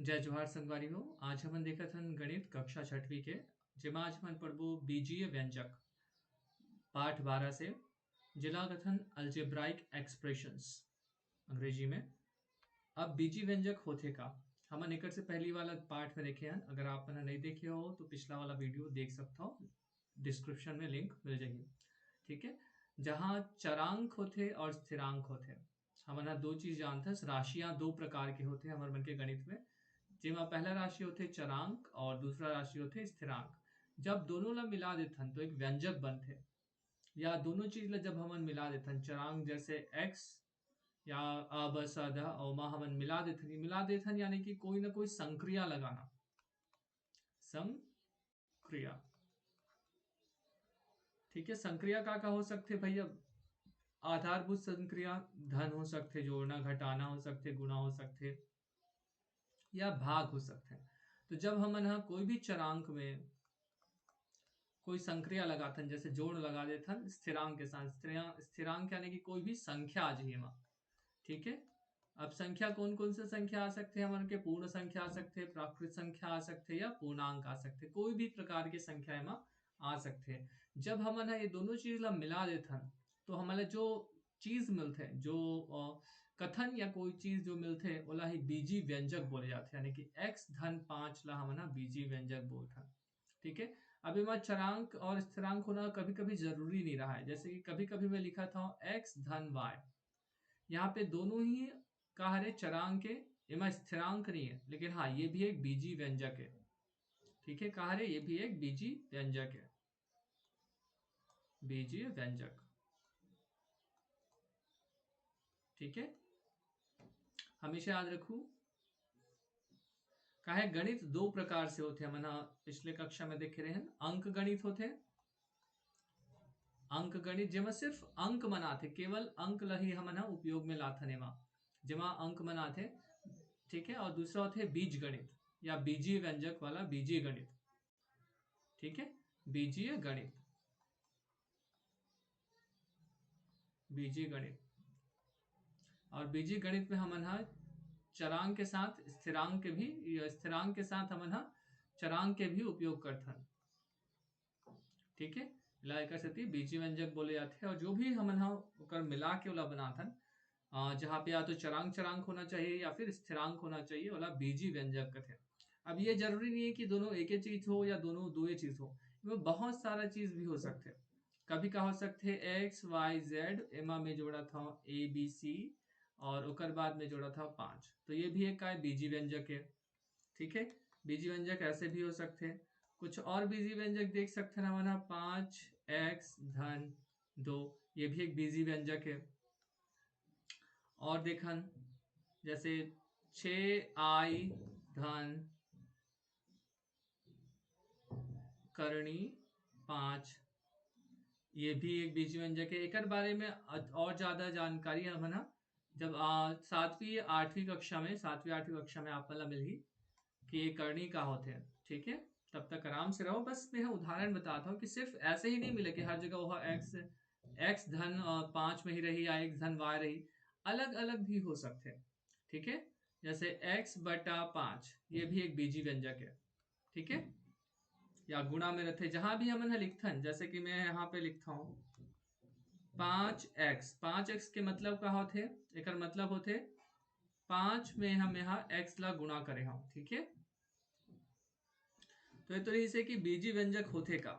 जय जोहार संगवारी हो। आज हमन देखत हन गणित कक्षा छठवीं के, जेमा आज हमन पढ़बो बीजीय व्यंजक पाठ 12 से, जिला कथन अल्जेब्राइक एक्सप्रेशंस अंग्रेजी में। अब बीजी व्यंजक होथे का हमन एकर से पहली वाला पाठ में देखे हन। अगर आप मन नहीं देखे हो तो पिछला वाला वीडियो देख सकते हो, डिस्क्रिप्शन में लिंक मिल जाही। ठीक है, जहाँ चरांक होथे और स्थिरांक होथे। हमन हा दो चीज जानथस, राशियां दो प्रकार के होथे हमर मन के गणित में, जेमा पहला राशि होथे चरांक और दूसरा राशि होथे स्थिरांक। जब दोनों ला मिला देथन तो एक व्यंजक बनथे, या दोनों चीज ला जब हमन मिला देथन, चरांक जैसे x या अबसद ओमा हमन मिला देथन यानी कि कोई ना कोई संक्रिया लगाना, संक्रिया। ठीक है, संक्रिया का हो सकते भैया? आधारभूत संक्रिया धन हो सकते, जोड़ना घटाना हो सकते, गुणा हो सकते, या भाग हो सकते हैं। तो जब हमन हा कोई भी चरांक में कोई संक्रिया लगाथन, जैसे जोड़ लगा देथन स्थिरांक के साथ, स्थिरांक यानी कि कोई भी संख्या आ जाइए मां। ठीक है, अब संख्या कौन कौन से संख्या आ सकते हैं हमारे के? पूर्ण संख्या आ सकते हैं, प्राकृत संख्या आ सकते हैं, या पूर्णांक आ सकते हैं। कोई भी प्रकार के संख्या में आ सकते हैं। जब हमन ये दोनों चीज ला मिला देथन तो हमारे जो चीज मिलते हैं, जो कथन या कोई चीज जो मिलते हैं, ओला ही बीजी व्यंजक बोले जाते हैं। यानी कि x धन 5 ला हमन बीजी व्यंजक बोलते हैं। ठीक है, अब इमा चरांक और स्थिरांक होना कभी कभी जरूरी नहीं रहा है। जैसे कि कभी कभी मैं लिखा था x धन y, यहाँ पे दोनों ही का हरे चरांक है, इमा स्थिरांक नहीं है, लेकिन हाँ ये भी एक बीजी व्यंजक है। ठीक है, कहा रे ये भी एक बीजी व्यंजक है, बीजीय व्यंजक। ठीक है, हमेशा याद रखू। कहा गणित दो प्रकार से होते हैं, हमन पिछले कक्षा में देखे रहे हैं। अंक गणित होते, अंक गणित जेमा सिर्फ अंक मनाथे, केवल अंक ला ही हमन उपयोग में लाथन एमा, जेमा अंक मनाथे। ठीक है, और दूसरा होते बीज गणित या बीजीय व्यंजक वाला बीजीय गणित। ठीक है, बीजीय गणित, बीजीय गणित। और बीजीय गणित में हमन चरांक के साथ स्थिरांक के भी, स्थिरांक के साथ हमन चरांक के भी उपयोग करथन। ठीक है, लाइक सेती बीजी व्यंजक बोले जाते हैं। और जो भी हमन ओकर मिला के ओला बनाथन, जहाँ पे या तो चरांक चरांक होना चाहिए या फिर स्थिरांक होना चाहिए, ओला बीजी व्यंजक कहते हैं। अब ये जरूरी नहीं है कि दोनों एक ही चीज हो या दोनों दो ही चीज हो, इसमें बहुत सारा चीज भी हो सकते हैं। कभी का हो सकते एक्स वाई जेड, एमा में जोड़ा था ए बी सी, और ओकर बाद में जोड़ा था 5, तो ये भी एक का बीजी व्यंजक है। ठीक है, बीजी व्यंजक ऐसे भी हो सकते हैं। कुछ और बीजी व्यंजक देख सकते हैं हमारा 5x धन 2, ये भी एक बीजी व्यंजक है। और देखन जैसे 6i धन करणी 5, ये भी एक बीजी व्यंजक है। एक बारे में और ज्यादा जानकारी हम जब सातवीं आठवीं कक्षा में, सातवीं आठवीं कक्षा में आप मतलब मिली कि ये करणी का होते हैं। ठीक है, तब तक आराम से रहो। बस मैं उदाहरण बताता हूँ कि सिर्फ ऐसे ही नहीं मिले कि हर जगह वह एक्स धन 5 में ही रही या एक्स धन y रही, अलग अलग भी हो सकते हैं। ठीक है, जैसे x बटा 5, ये भी एक बीजी व्यंजक है। ठीक है, या गुणा में रहते, जहां भी हम लिखथन, जैसे कि मैं यहाँ पे लिखता हूँ 5x के मतलब का होते, एक मतलब होते 5 में हम यहाँ x ला गुणा करे हम। ठीक है, तो ये तरीके से कि बीजी व्यंजक होते का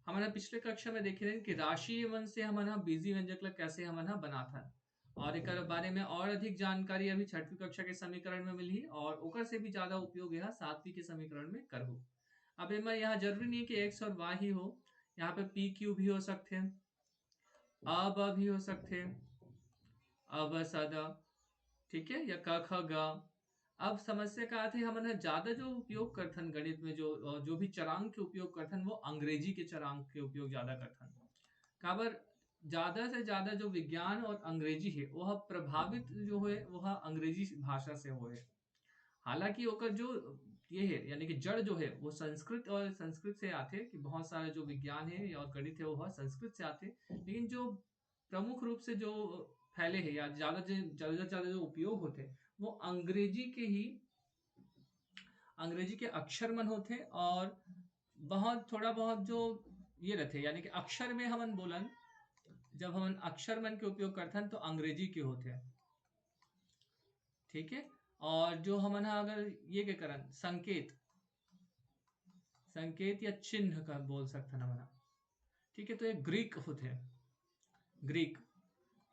हमारा पिछले कक्षा में देखे रहे कि राशि वन से हम बीजी व्यंजक ला कैसे हम बना था। और एक बारे में और अधिक जानकारी अभी छठवीं कक्षा के समीकरण में मिली, और ओकर से भी ज्यादा उपयोग यहाँ सातवीं के समीकरण में करहु। अब मैं यहाँ जरूरी नहीं कि x और y ही हो, यहाँ पे p q भी हो सकते हैं, अब भी हो सकते हैं, अब सदा। ठीक है, या क ख ग। अब समस्या का आते हम ज्यादा जो उपयोग करथन गणित में, जो भी चरांक के उपयोग करथन, वो अंग्रेजी के चरांक के उपयोग ज्यादा करथन। काबर ज्यादा से ज्यादा जो विज्ञान और अंग्रेजी है वह प्रभावित जो है वह अंग्रेजी भाषा से हो है। हालांकि ओकर जो ये है यानी कि जड़ जो है वो संस्कृत, और संस्कृत से आते कि बहुत सारे जो विज्ञान है और गणित है वो संस्कृत से आते, लेकिन जो प्रमुख रूप से जो फैले हैं या ज्यादा ज्यादा जो उपयोग होते वो अंग्रेजी के ही अंग्रेजी के अक्षर मन होते और बहुत थोड़ा बहुत जो ये रहते, यानी कि अक्षर में हमन बोलन, जब हम अक्षर मन के उपयोग करते हैं तो अंग्रेजी के होते हैं, ठीक है। और जो हमन अगर ये के करन संकेत, संकेत या चिन्ह का बोल सकते हैं हमन, ठीक है, तो ये ग्रीक होते हैं, ग्रीक।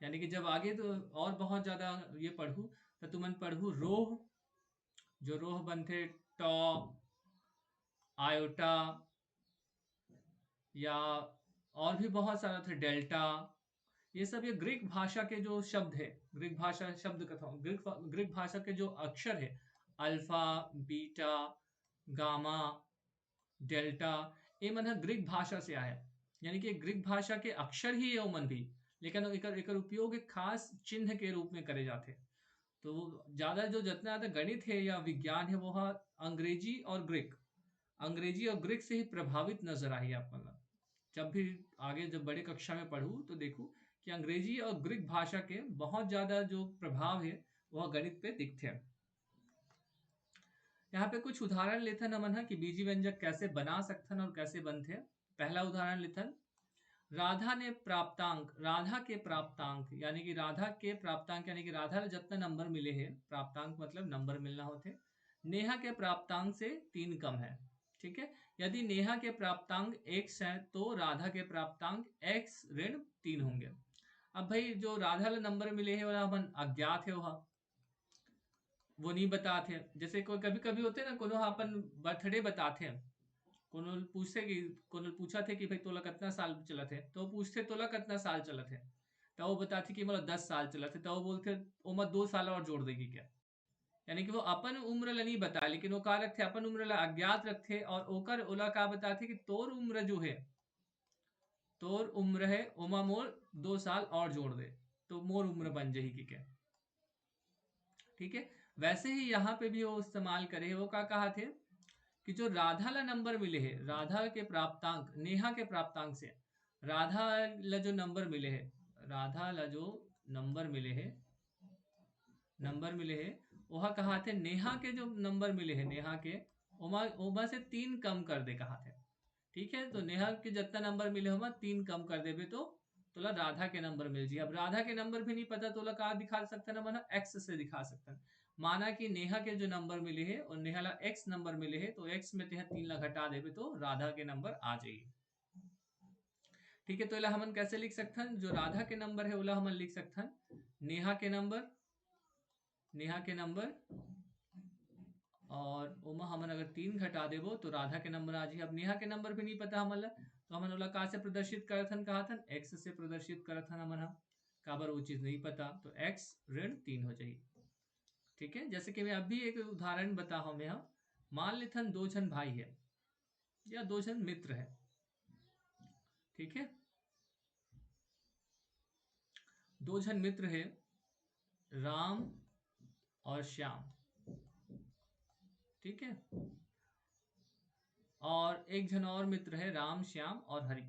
यानी कि जब आगे तो और बहुत ज्यादा ये पढ़ू तो तुमन पढ़ू रोह, जो रोह बनते टॉ, आयोटा, या और भी बहुत सारा थे, डेल्टा, ये सब ये ग्रीक भाषा के जो शब्द है, ग्रीक भाषा शब्द कथा, ग्रीक भाषा के जो अक्षर है, अल्फा, बीटा, गामा, डेल्टा, ये मन ग्रीक भाषा से आया। यानी कि ग्रीक भाषा के अक्षर ही ये मन भी, लेकिन एकर उपयोग एक खास चिन्ह के रूप में करे जाते। तो ज्यादा जो जितना ज्यादा गणित है या विज्ञान है वो अंग्रेजी और ग्रीक, अंग्रेजी और ग्रीक से ही प्रभावित नजर आई आप मतलब। जब भी आगे जब बड़े कक्षा में पढ़ूं तो देखूं कि अंग्रेजी और ग्रीक भाषा के बहुत ज्यादा जो प्रभाव है वह गणित पे दिखते हैं। यहाँ पे कुछ उदाहरण लेथन हमन है कि बीजी व्यंजक कैसे बना सकथन और कैसे बनते हैं। पहला उदाहरण लेथन, राधा ने प्राप्तांक, राधा के प्राप्तांक, यानी कि राधा के प्राप्तांक यानी कि राधा ने जितना नंबर मिले हैं, प्राप्तांक मतलब नंबर मिलना होते, नेहा के प्राप्तांक से 3 कम है, ठीक है। यदि नेहा के प्राप्तांक x है तो राधा के प्राप्तांक x ऋण 3 होंगे। अब भाई जो राधा ला नंबर मिले हैं वह अपन अज्ञात है, वो नहीं बताते। जैसे कोई कभी कभी होते ना, कोनो अपन बर्थडे बताते हैं, कोनो पूछते कि कोनो पूछा थे कि भाई तोला कितना साल चला थे, तो वो पूछते तोला कितना साल चला थे, तो वो बताती कि मतलब 10 साल चला थे, तो वो बोलते ओ मैं 2 साल और जोड़ देगी क्या। यानी कि वो अपन उम्र ला नहीं बता, लेकिन वो का रखते अपन उम्र ला अज्ञात रखते और ओकर ओला का बताते कि तोर उम्र जो है, तोर उम्र है ओमा मोर 2 साल और जोड़ दे तो मोर उम्र बन जाएगी क्या, ठीक है। वैसे ही यहाँ पे भी वो इस्तेमाल करे, वो का कहा थे कि जो राधा ला नंबर मिले हैं, राधा के प्राप्तांक नेहा के प्राप्तांक से, राधा ला जो नंबर मिले हैं, राधा ला जो नंबर मिले हैं, नंबर मिले हैं, वह कहा थे नेहा के जो नंबर मिले हैं, नेहा के ओमा ओमा से 3 कम कर दे कहा थे, ठीक है। तो नेहा के जितना नंबर मिले होगा 3 कम कर देबे तो तोला राधा के नंबर मिल जाए। अब राधा के नंबर भी नहीं पता तोला कहा दिखा सकता ना, माना एक्स से दिखा सकता। माना कि नेहा के जो नंबर मिले हैं और नेहा ला एक्स नंबर मिले हैं, तो एक्स में 3 ला घटा देबे तो राधा के नंबर आ जाइए, ठीक है। तो इला हमन कैसे लिख सकथन, जो राधा के नंबर है ओला हमन लिख सकथन नेहा के नंबर, नेहा के नंबर, और ओमा हमन अगर 3 घटा देबो तो राधा के नंबर आ जाइए। अब नेहा के नंबर भी नहीं पता हमन ला, तो हमन ओला का से प्रदर्शित करथन, कहा थन x से प्रदर्शित करथन हमन हा, काबर वो चीज नहीं पता, तो x ऋण 3 हो जाइए, ठीक है। जैसे कि मैं अभी एक उदाहरण बता हूं मैं, मान लेथन 2 जन भाई है या 2 जन मित्र है, ठीक है। 2 जन मित्र है, राम और श्याम, ठीक है। और एक जन और मित्र है, राम, श्याम और हरि,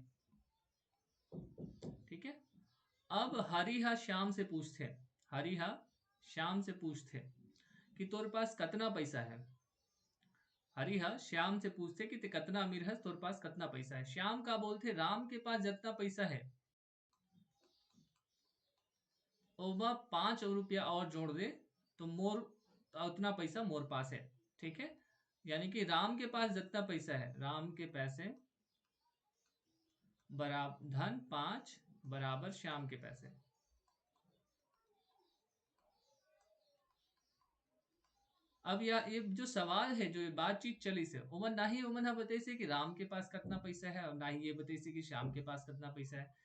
ठीक है। अब हरिहा श्याम से पूछते, हरिहा श्याम से पूछते कि तोर पास कितना पैसा है। हरिहा श्याम से पूछते कि ते कितना अमीर है, तोर पास कितना पैसा है। श्याम का बोलते राम के पास जितना पैसा है ओमा 5 रुपया और जोड़ दे तो मोर उतना पैसा मोर पास है, ठीक है। यानी कि राम के पास जितना पैसा है, राम के पैसे बराबर धन 5 बराबर श्याम के पैसे। अब ये जो सवाल है, जो ये बातचीत चली से ओमन ना ही ओमन बते से कि राम के पास कितना पैसा है और ना ही ये बते से कि श्याम के पास कितना पैसा है।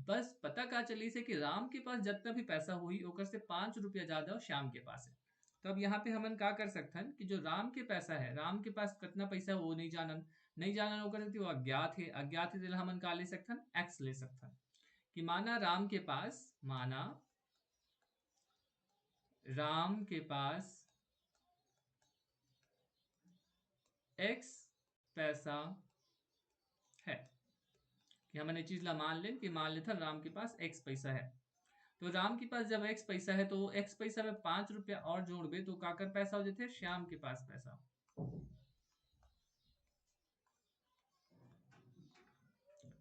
बस पता का चली से कि राम के पास जितना भी पैसा हुई ओकर से 5 रुपया ज्यादा और श्याम के पास है। तो अब यहाँ पे हमन का कर सकथन कि जो राम के पैसा है, राम के पास कितना पैसा है वो नहीं जानन, नहीं जानन ओकर से वो अज्ञात है, अज्ञात है, हमन का ले सकथन एक्स ले सकथन। कि माना राम के पास, माना राम के पास एक्स पैसा है, कि हमने चीज ला मान लें कि मान लेते राम के पास एक्स पैसा है। तो राम के पास जब एक्स पैसा है तो एक्स पैसा में 5 रुपया और जोड़ बे तो काकर पैसा हो जाते श्याम के पास पैसा।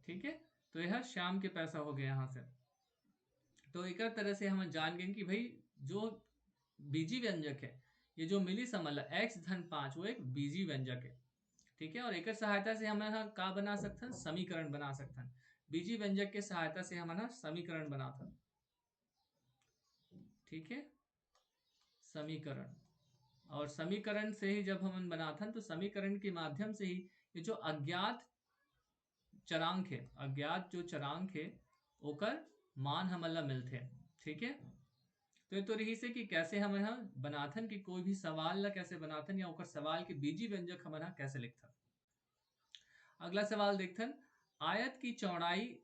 ठीक है, तो यह शाम के पैसा हो गया यहाँ से। तो एक तरह से हम जान गए कि भाई जो बीजी व्यंजक है, ये जो मिली समल x धन 5 वो एक बीजी व्यंजक है। ठीक है, और एक सहायता से हम यहाँ का बना सकते हैं, समीकरण बना सकते हैं। बीजी व्यंजक के सहायता से हम ना समीकरण बनाते हैं। ठीक है, समीकरण, और समीकरण से ही जब हम बनाते हैं तो समीकरण के माध्यम से ही ये जो अज्ञात चरांक है, अज्ञात जो चरांक है ओकर मान हमला मिलते हैं। ठीक है, तो ये तो रही से कि कैसे हम यहाँ बनाथन कि कोई भी सवाल ला कैसे बनाथन या ओकर सवाल के बीजी व्यंजक हम यहाँ कैसे लिखथन। अगला सवाल देखथन, आयत की चौड़ाई,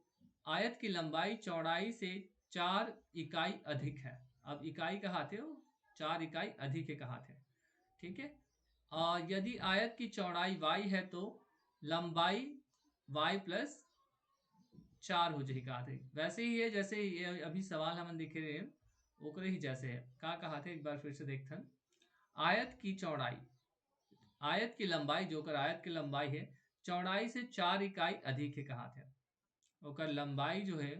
आयत की लंबाई चौड़ाई से 4 इकाई अधिक है। अब इकाई कहाते हो, 4 इकाई अधिक है कहाते। ठीक है, यदि आयत की चौड़ाई y है तो लंबाई y प्लस 4 हो जाएगी कहाते। वैसे ही है जैसे ये अभी सवाल हम देखे रहे हैं ओकरे ही जैसे है। का कहाते एक बार फिर से देखथन, आयत की चौड़ाई, आयत की लंबाई जो कर आयत की लंबाई है चौड़ाई से 4 इकाई अधिक है कहाते। ओकर लंबाई जो है,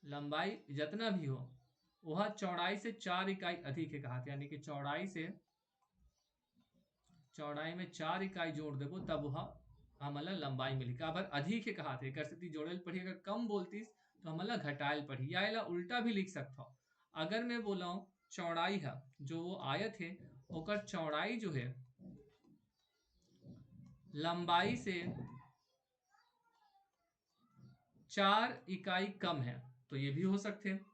लंबाई जितना भी हो वह चौड़ाई से 4 इकाई अधिक है कहाते, यानी कि चौड़ाई से, चौड़ाई में 4 इकाई जोड़ देबो तब वह हमला लंबाई मिली। का बार अधिक है कहाते, कर सकती जोड़ेल पढ़ी, अगर कम बोलतीस तो हमला घटाएल पढ़ी, या इला उल्टा भी लिख सकता हो। अगर मैं बोला हूँ चौड़ाई है, जो वो आयत है ओकर चौड़ाई जो है लंबाई से 4 इकाई कम है, तो ये भी हो सकते हैं।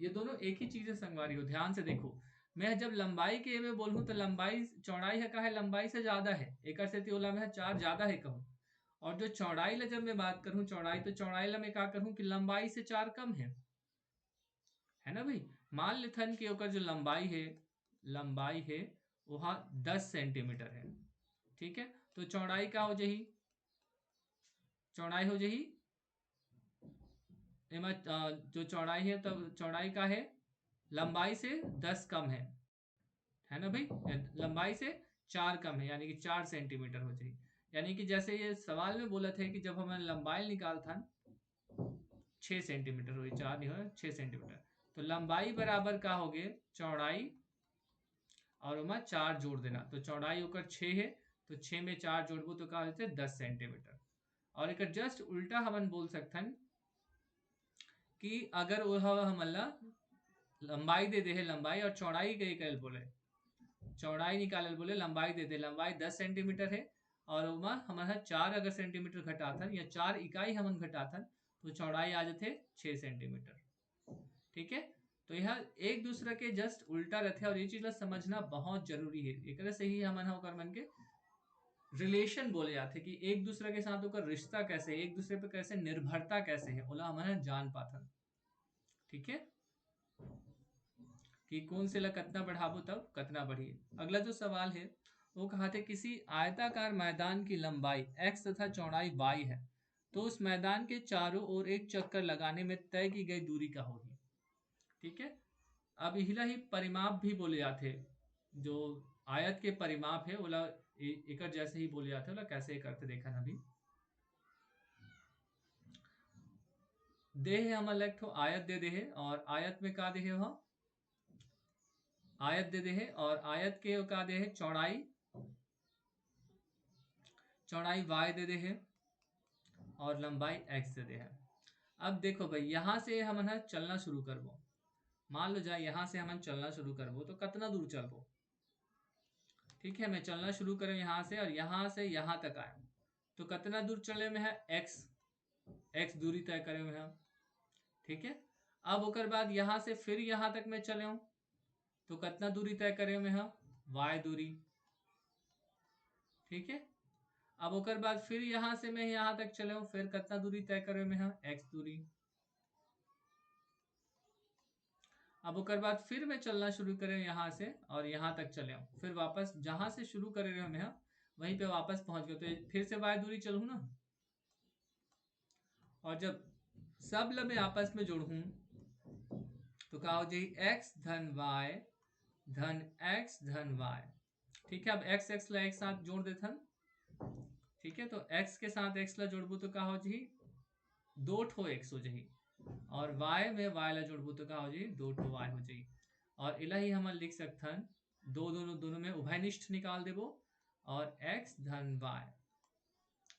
ये दोनों एक ही चीज है संगवारी हो, ध्यान से देखो। मैं जब लंबाई के में बोलूँ तो लंबाई चौड़ाई है का है लंबाई से ज्यादा है, एक से ओला में 4 ज्यादा है कहूँ। और जो चौड़ाई ला जब मैं बात करूँ चौड़ाई, तो चौड़ाई ला मैं क्या करूँ कि लंबाई से 4 कम है ना भाई। मान लेथन कि ओकर जो लंबाई है, लंबाई है वहाँ 10 सेंटीमीटर है। ठीक है, तो चौड़ाई का हो जाही, चौड़ाई हो जाही एमा जो चौड़ाई है तो चौड़ाई का है लंबाई से 10 कम है ना भाई, लंबाई से 4 कम है, यानी कि 4 सेंटीमीटर हो जाएगी। यानी कि जैसे ये सवाल में बोला था कि जब हमें लंबाई निकाल था 6 सेंटीमीटर हुई, 4 नहीं हो 6 सेंटीमीटर, तो लंबाई बराबर का हो गए चौड़ाई और वहाँ 4 जोड़ देना, तो चौड़ाई होकर 6 है, तो 6 में 4 जोड़बो तो क्या होते 10 सेंटीमीटर। और एक जस्ट उल्टा हमन बोल सकथन कि अगर वह हमला लंबाई दे दे है, लंबाई और चौड़ाई के कल बोले, चौड़ाई निकालल बोले लंबाई दे दे, लंबाई 10 सेंटीमीटर है और वहाँ हमारा 4 अगर सेंटीमीटर घटाथन या 4 इकाई हमन घटाथन तो चौड़ाई आ जाते 6 सेंटीमीटर। ठीक है, तो यह एक दूसरे के जस्ट उल्टा रहते हैं, और ये चीज समझना बहुत जरूरी है। एक से ही हमन होकर मन के रिलेशन बोले जाते कि एक दूसरे के साथ होकर रिश्ता कैसे, एक दूसरे पे कैसे निर्भरता कैसे है, ओला हमारा जान पाथन। ठीक है, कि कौन से ला कितना बढ़ाबो तब कितना बढ़ी। अगला जो सवाल है वो कहा थे, किसी आयताकार मैदान की लंबाई x तथा चौड़ाई y है तो उस मैदान के चारों ओर एक चक्कर लगाने में तय की गई दूरी का होगी। ठीक है, अब हिला ही परिमाप भी बोले जाते, जो आयत के परिमाप है ओला एक जैसे ही बोले जाते, ओला कैसे करते देखा ना भी। दे है हम अलग तो आयत दे दे है, और आयत में का दे है वह आयत दे दे है, और आयत के का दे है चौड़ाई, चौड़ाई y दे दे है और लंबाई x दे दे है। अब देखो भाई यहाँ से हम ना चलना शुरू करबो, मान लो जाए यहाँ से हम चलना शुरू करबो तो कितना दूर चलबो। ठीक है, मैं चलना शुरू करें यहाँ से यहाँ तक आए तो कितना दूर चले में है x दूरी तय करे में है। ठीक है, अब ओकर बाद यहाँ से फिर यहाँ तक मैं चले हूँ तो कितना दूरी तय करे में है y दूरी। ठीक है, अब ओकर बाद फिर यहाँ से मैं यहाँ तक चले हूँ, फिर कितना दूरी तय करे में है x दूरी। अब ओकर बाद फिर मैं चलना शुरू करें यहाँ से और यहाँ तक चले हूँ, फिर वापस जहां से शुरू करे रहे मैं वहीं पे वापस पहुंच गए, तो फिर से y दूरी चलूँ ना। और जब सब लब आपस में जोड़ू तो क्या हो जाए x धन y धन x धन y। ठीक है, अब x x ला एक साथ जोड़ देथन ठीक है, तो x के साथ x ला जोड़बू तो का हो जी 2 ठो x हो जाही, और y में y ला जोड़बू तो का हो जी 2 ठो y हो जाही। और इला ही हम लिख सकथन दो दोनों दोनों में उभयनिष्ठ निकाल देबो और x धन y,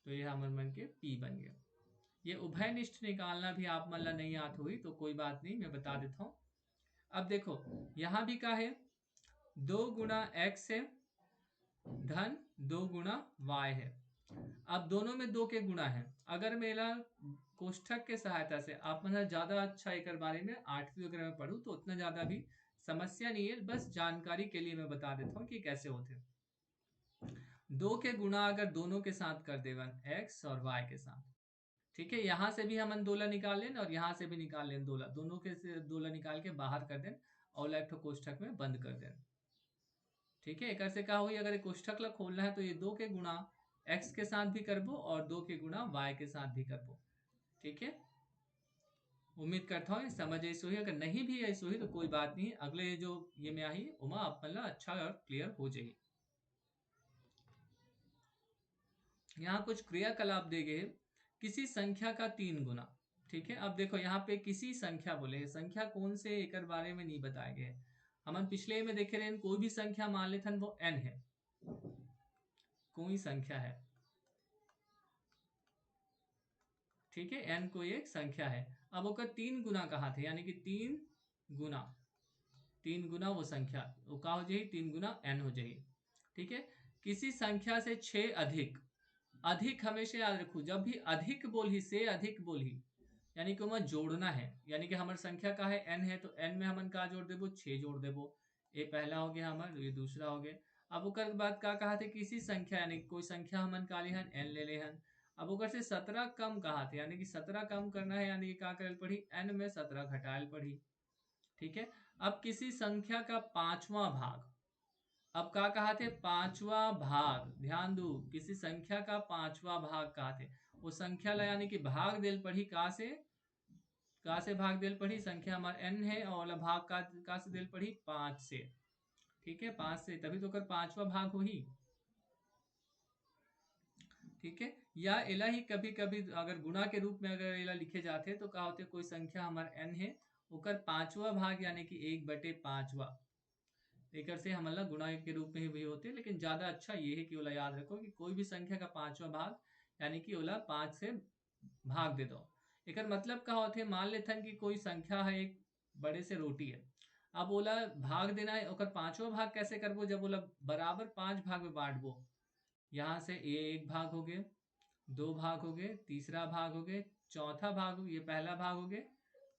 तो ये हमर मन के p बन गया। ये उभयनिष्ठ निकालना भी आप मन ला नहीं आत हुई तो कोई बात नहीं, मैं बता देता हूँ। अब देखो यहाँ भी का है 2 गुना x है धन 2 गुना y है। अब दोनों में 2 के गुना है, अगर मेरा कोष्ठक के सहायता से आप मतलब ज्यादा अच्छा एक बारे में 8वीं वगैरह में पढ़ू तो उतना ज्यादा भी समस्या नहीं है, बस जानकारी के लिए मैं बता देता हूँ कि कैसे होते। 2 के गुणा अगर दोनों के साथ कर देवन x और y के साथ, ठीक है, यहाँ से भी हम दोला निकाल लें और यहाँ से भी निकाल लें दोला, दोनों के से दोला निकाल के बाहर कर दें और एक कोष्ठक में बंद कर दें। ठीक है, एक से क्या हुई अगर कोष्ठक ला खोलना है तो ये 2 के गुणा x के साथ भी करबो और 2 के गुणा y के साथ भी करबो। ठीक है, उम्मीद करता हूँ समझ ऐसी हुई, अगर नहीं भी ऐसी हुई तो कोई बात नहीं, अगले जो ये में आई उमा अपन ला अच्छा और क्लियर हो जाएगी। यहाँ कुछ क्रियाकलाप दे गए, किसी संख्या का 3 गुना। ठीक है, अब देखो यहाँ पे किसी संख्या बोले, संख्या कौन से एक बारे में नहीं बताए गए। हम पिछले में देखे रहे कोई भी संख्या मान लेते वो n है, कोई संख्या है, ठीक है, n कोई एक संख्या है। अब ओकर 3 गुना कहा थे, यानी कि 3 गुना वो संख्या वो का हो जाए 3 गुना n हो जाए। ठीक है, किसी संख्या से 6 अधिक, अधिक हमेशा याद रखू, जब भी अधिक बोली से अधिक बोली यानी कि हमें जोड़ना है, यानी कि हमारी संख्या का है n है तो n में हमन का जोड़ देबो 6 जोड़ देबो, ये पहला हो गया हमार, ये दूसरा हो गया। अब ओकर बाद का कहा थे किसी संख्या, यानी कोई संख्या हमन का ले हन n ले ले हन। अब ओकर से 17 कम कहा थे, यानी कि 17 कम करना है, यानी कि का करल पड़ी n में 17 घटाएल पड़ी। ठीक है, अब किसी संख्या का 5वां भाग, अब का कहा थे 5वां भाग, ध्यान दो किसी संख्या का 5वां भाग कहा थे, वो संख्या ला यानी कि भाग देल पढ़ी का से भाग देल पढ़ी, संख्या हमारे n है और भाग का से देल पढ़ी 5 से। ठीक है, 5 से, तभी तो कर 5वां भाग हो ही। ठीक है, या इला ही कभी कभी अगर गुणा के रूप में अगर इला लिखे जाते तो क्या होते, कोई संख्या हमारे n है ओकर 5वां भाग यानी कि 1/5 एक से हमारा गुणा के रूप में ही भी होते हैं, लेकिन ज्यादा अच्छा ये है कि ओला याद रखो कि कोई भी संख्या का 5वां भाग यानी कि ओला 5 से भाग दे दो। एक मतलब का होते मान लेथन कि कोई संख्या है एक बड़े से रोटी है, अब ओला भाग देना है, ओकर 5वां भाग कैसे करबो, जब ओला बराबर 5 भाग में बांटबो, यहाँ से ये 1 भाग हो गए, 2 भाग हो गए, तीसरा भाग हो गए, चौथा भाग हो, ये पहला भाग हो गए,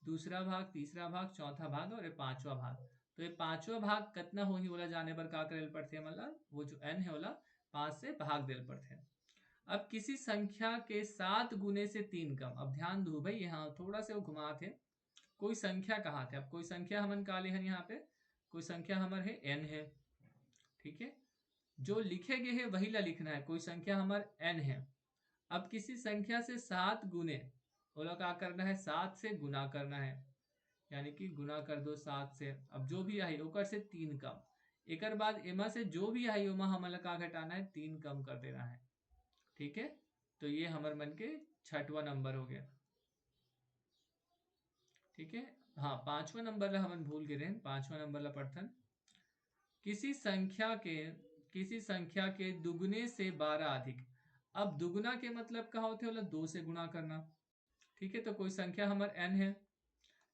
दूसरा भाग, तीसरा भाग, चौथा भाग और ये 5वां भाग। तो ये 5वां भाग कितना हो ही बोला जाने पर का करेल पड़ते, मतलब वो जो n है बोला 5 से भाग देल पड़ते। अब किसी संख्या के 7 गुने से 3 कम, अब ध्यान दो भाई यहाँ थोड़ा से वो घुमा थे, कोई संख्या कहा थे, अब कोई संख्या हमन काले हैं यहाँ पे, कोई संख्या हमारे है n है। ठीक है, जो लिखे गए है वही ला लिखना है, कोई संख्या हमारे n है। अब किसी संख्या से 7 गुने बोला क्या करना है, 7 से गुना करना है, यानी कि गुना कर दो 7 से। अब जो भी आई ओकर से 3 कम, एक बाद एमा से जो भी आई ओमा हमला का घटाना है 3 कम कर देना है। ठीक है, तो ये हमारे मन के 6वां नंबर हो गया। ठीक है, हाँ 5वां नंबर ला हमन भूल गए, 5वां नंबर ला पढ़थन, किसी संख्या के दुगने से 12 अधिक। अब दुगना के मतलब का होते होला 2 से गुणा करना। ठीक है, तो कोई संख्या हमारे n है,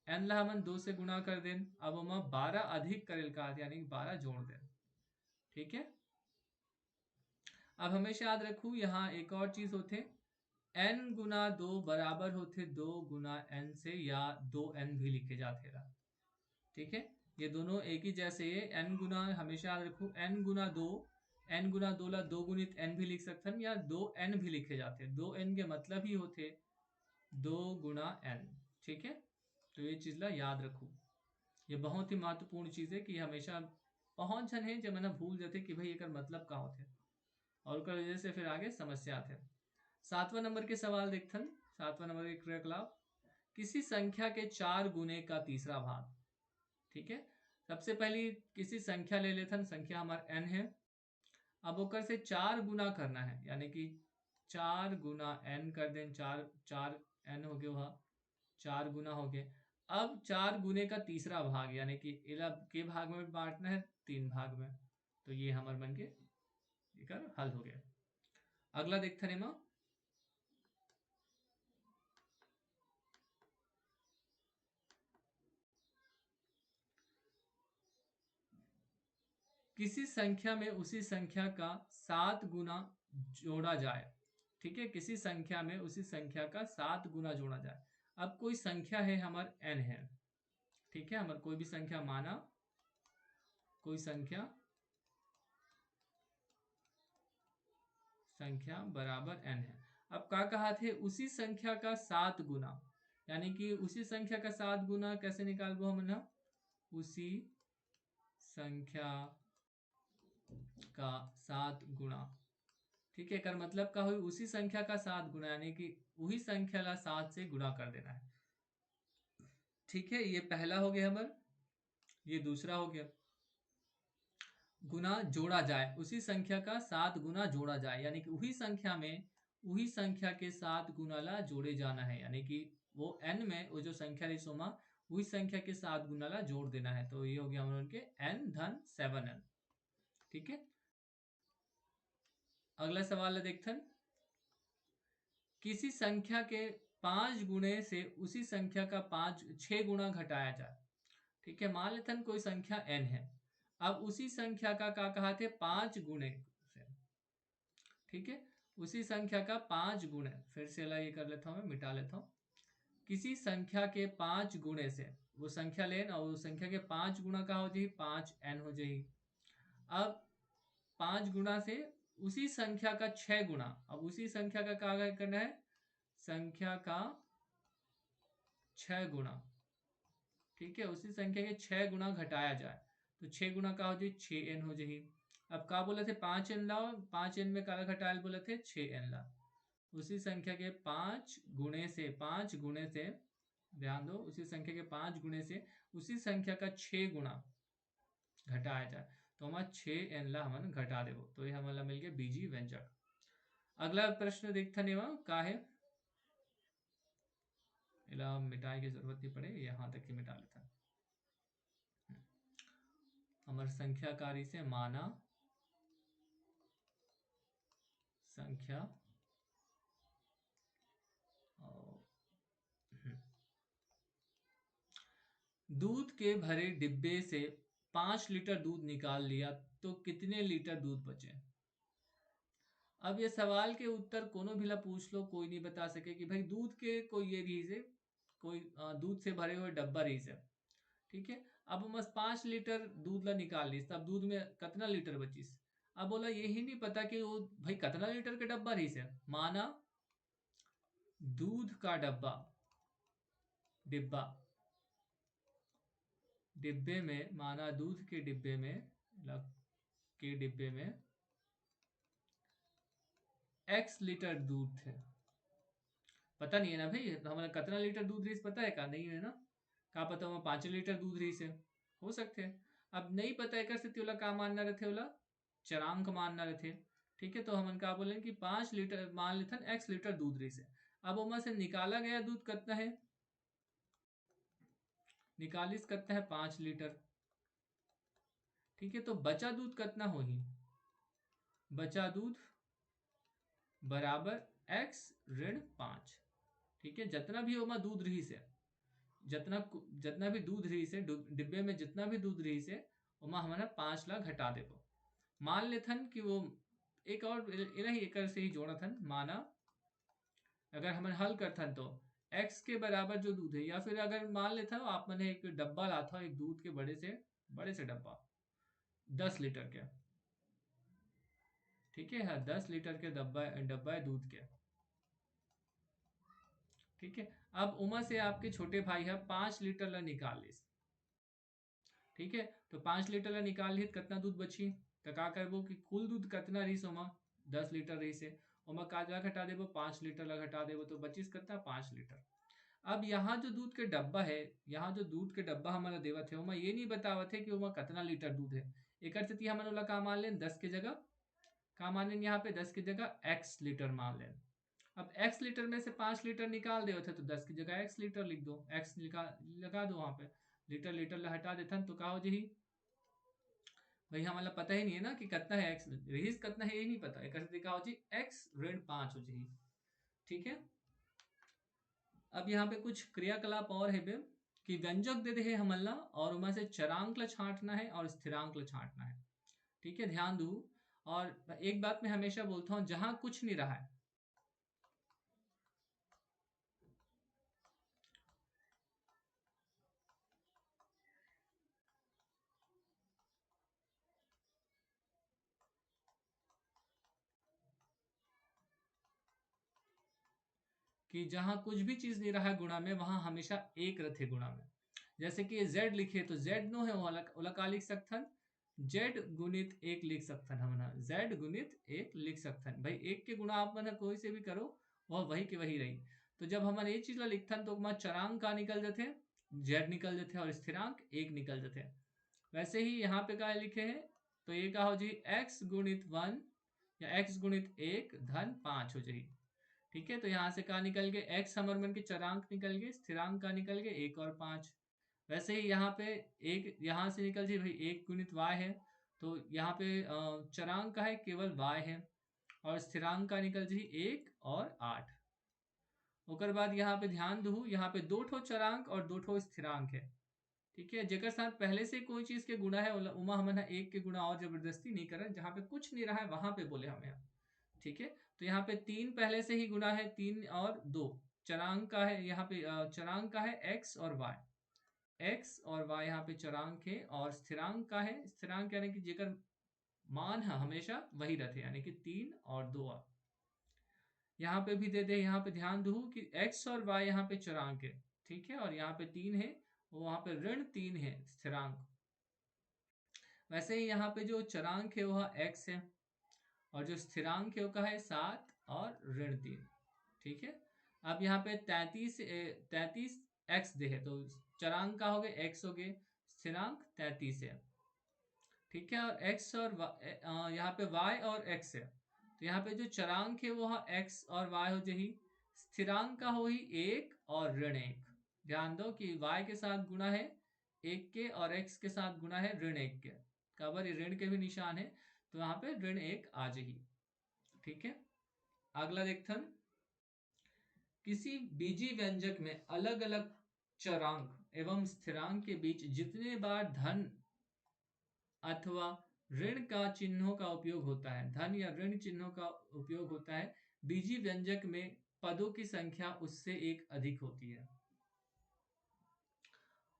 n ला हमन 2 से गुणा कर दें, अब हम 12 अधिक करेल का यानी 12 जोड़ दें। ठीक है, अब हमेशा याद रखू यहाँ एक और चीज होते, n गुना 2 बराबर होते 2 गुना n से, या 2n भी लिखे जाते रहा। ठीक है, ये दोनों एक ही जैसे है, n गुना हमेशा याद रखू n गुना 2, n गुना 2 ला 2 गुणित n भी लिख सकते हैं, या 2n भी लिखे जाते हैं, 2n के मतलब ही होते 2 गुना n। ठीक है, तो ये चीज ला याद रखू, ये बहुत ही महत्वपूर्ण चीज है कि हमेशा पहुंच जन है जब मैंने भूल जाते कि भाई एक मतलब का होते, और उसका वजह से फिर आगे समस्या आते। 7वां नंबर के सवाल देखते हैं, 7वां नंबर के क्रियाकलाप, किसी संख्या के 4 गुने का तीसरा भाग। ठीक है, सबसे पहली किसी संख्या ले लेते हैं, संख्या हमारा n है, अब ओकर से 4 गुना करना है, यानी कि 4 गुना n कर दें, 4 हो गए, वहाँ 4 गुना हो गए। अब 4 गुने का तीसरा भाग यानी कि 11 के भाग में बांटना है, 3 भाग में, तो ये हमारे बन के हल हो गया। अगला देखते हैं, किसी संख्या में उसी संख्या का 7 गुना जोड़ा जाए। ठीक है, किसी संख्या में उसी संख्या का 7 गुना जोड़ा जाए। अब कोई संख्या है हमारे n है, ठीक है, हमारे कोई भी संख्या माना, कोई संख्या बराबर n है। अब क्या कहा थे, उसी संख्या का 7 गुना, यानी कि उसी संख्या का 7 गुना कैसे निकालबो हम ना, उसी संख्या का 7 गुना। ठीक है, कर मतलब का हुई उसी संख्या का 7 गुना, यानी कि वही संख्या ला 7 से गुना कर देना है। ठीक है, ये पहला हो गया हमारा, ये दूसरा हो गया। गुना जोड़ा जाए, उसी संख्या का 7 गुना जोड़ा जाए, यानी कि वही संख्या में वही संख्या के 7 गुना ला जोड़े जाना है, यानी कि वो n में वो जो संख्या रही सोमा वही संख्या के 7 गुना ला जोड़ देना है। तो ये हो गया हमारे उनके n धन 7n। ठीक है, अगला सवाल देखते हैं, किसी संख्या के 5 गुणे से उसी संख्या का 6 गुना घटाया जाए। ठीक है, मान लेते हैं कोई संख्या n है, अब उसी संख्या का क्या कहा थे 5 गुणे से। ठीक है, उसी संख्या का 5 गुणे, फिर से ये कर लेता हूं, मैं मिटा लेता हूं। किसी संख्या के 5 गुणे से, वो संख्या लेन और उस संख्या के 5 गुना का हो जाए 5n हो जाए। अब 5 गुना से उसी संख्या का 6 गुना, अब उसी संख्या का क्या करना है, संख्या का 6 गुना। ठीक है, उसी संख्या के 6 गुना घटाया जाए, तो 6 गुना का हो जाए 6n हो जाए। अब क्या बोले थे 5n लाओ, 5n में काला घटाया बोले थे 6n ला, उसी संख्या के 5 गुणे से, 5 गुणे से, ध्यान दो, उसी संख्या के 5 गुणे से उसी संख्या का 6 गुना घटाया जाए, तो हमारा 6n ला हम घटा देव, तो ये हमारा मिल गया बीजी व्यंजक। अगला प्रश्न देखता नहीं का है, इला मिटाई की जरूरत नहीं पड़े, यहाँ तक ही मिटा लेता है। हमारे संख्याकारी से माना संख्या दूध के भरे डिब्बे से 5 लीटर दूध निकाल लिया तो कितने लीटर दूध बचे। अब ये सवाल के उत्तर कोनो भी ला पूछ लो, कोई नहीं बता सके कि भाई दूध के कोई ये रही से, कोई दूध से भरे हुए डब्बा रही से। ठीक है, अब बस 5 लीटर दूध ला निकाल ली, तब दूध में कितना लीटर बचीस। अब बोला यही नहीं पता कि वो भाई कितना लीटर के डब्बा रही से, माना दूध का डिब्बा डिब्बे में, माना दूध के डिब्बे में x लीटर दूध थे। पता नहीं है ना भाई हमारा कितना लीटर दूध रही पता है का, नहीं है ना, का पता हमारा 5 लीटर दूध रही से हो सकते हैं। अब नहीं पता है कर सकते का मानना रहते वाला चरांक मानना रहते। ठीक है, तो हम का बोले कि 5 लीटर मान लेते x लीटर दूध रही से। अब उमा से निकाला गया दूध कितना है, निकालिस कितना है 5 लीटर। ठीक है, तो बचा दूध कितना हो ही, बचा दूध बराबर x ऋण 5। ठीक है, जितना भी ओमा दूध रही से, जितना भी दूध रही से डिब्बे में जितना भी दूध रही से ओमा हमारा 5 ला घटा देबो। मान लेथन कि वो एक और इलाही एक से ही जोड़ा थन, माना अगर हम हल करथन तो x के बराबर जो दूध है, या फिर अगर मान लेता हो आप मैंने एक डब्बा लाता एक दूध के बड़े से डब्बा 10 लीटर के। ठीक है, हाँ 10 लीटर के डब्बा है दूध के। ठीक है, अब उमा से आपके छोटे भाई है 5 लीटर ला निकाल ली। ठीक है, तो 5 लीटर ला निकाल ली कितना दूध बची, तो का करबो कि कुल दूध कितना रही उमा 10 लीटर रही से, उमा का घटा देबो 5 लीटर ला घटा देबो, तो बचिस कितना 5 लीटर। अब यहाँ जो दूध के डब्बा है, यहाँ जो दूध के डब्बा हमारा देवत है, उमा ये नहीं बतावत है कि उमा कितना लीटर दूध है। एक हमारा का मान लें 10 के जगह क्या मान लें यहाँ पे 10 की जगह x लीटर मान लें। अब x लीटर में से 5 लीटर निकाल दे थे तो 10 की जगह x लीटर लिख दो, x लगा दो वहां पे, लीटर लीटर हटा देता तो क्या हो जी भाई हमारा पता ही नहीं है ना कि कितना है x रहीस कितना है, ये नहीं पता है, कैसे देखा हो जी x ऋण 5 हो जी। ठीक है, अब यहाँ पे कुछ क्रियाकलाप और है बे कि व्यंजक दे दे है हमला और उनमें से चरांक ल छांटना है और स्थिरांक ल छांटना है। ठीक है, ध्यान दू। और एक बात मैं हमेशा बोलता हूं, जहां कुछ नहीं रहा है कि जहां कुछ भी चीज नहीं रहा है गुणा में, वहां हमेशा एक रथे गुणा में। जैसे कि z लिखे तो z नो है ओला का लिख सकथन, z गुणित एक लिख सकथन, हम ना z गुणित एक लिख सकथन। भाई एक के गुणा आप मन कोई से भी करो वह वही के वही रही। तो जब हमारे ये चीज ला लिखथन तो चरांक का निकल जाते, z निकल जाते और स्थिरांक एक निकल जाते। वैसे ही यहाँ पे क्या लिखे हैं, तो ये क्या हो जी x गुणित 1 या x गुणित 1 धन 5 हो जाएगी। ठीक है, तो यहाँ से क्या निकल गए x हमारे मन के चरांक निकल गए, स्थिरांक का निकल गए 1 और 5। वैसे ही यहाँ पे एक यहाँ से निकल जी भाई 1 गुणित y है, तो यहाँ पे चरांक का है केवल y है और स्थिरांक का निकल जी 1 और 8। उसके बाद यहाँ पे ध्यान दू, यहाँ पे दो ठो चरांक और दो ठो स्थिरांक है। ठीक है, जेकर साथ पहले से कोई चीज के गुणा है उमा हमन एक के गुणा और जबरदस्ती नहीं करें, जहाँ पे कुछ नहीं रहा है वहां पे बोले हमें। ठीक है, तो यहाँ पे 3 पहले से ही गुणा है, 3 और 2 चरांक का है, यहाँ पे चरांक का है x और y, x और y यहाँ पे चरांक है और स्थिरांक का है, स्थिरांक यानी कि जेकर मान है हमेशा वही रहते, यानी कि 3 और 2। यहाँ पे भी दे दे, यहाँ पे ध्यान दो कि x और y यहाँ पे चरांक है। ठीक है, और यहाँ पे 3 है, वहां पे ऋण 3 है स्थिरांक। वैसे ही यहाँ पे जो चरांक है वह x है और जो स्थिरांक है वो है 7 और ऋण 3। ठीक है, अब यहाँ पे 33 x दे है, तो चरांक का हो गए x हो गए, स्थिरांक 33 है। ठीक है, और x और यहाँ पे y और x है, तो यहाँ पे जो चरांक है वो x और y हो जाही, स्थिरांक का हो ही 1 और ऋण 1। ध्यान दो कि y के साथ गुणा है 1 के और x के साथ गुणा है ऋण 1 के, कबर ऋण के भी निशान है, तो यहाँ पे ऋण 1 आ जाही। ठीक है, अगला देखथन, किसी बीजी व्यंजक में अलग अलग चरांक एवं स्थिरांक के बीच जितने बार धन अथवा ऋण का चिन्हों का उपयोग होता है, धन या ऋण चिन्हों का उपयोग होता है, बीजी व्यंजक में पदों की संख्या उससे एक अधिक होती है।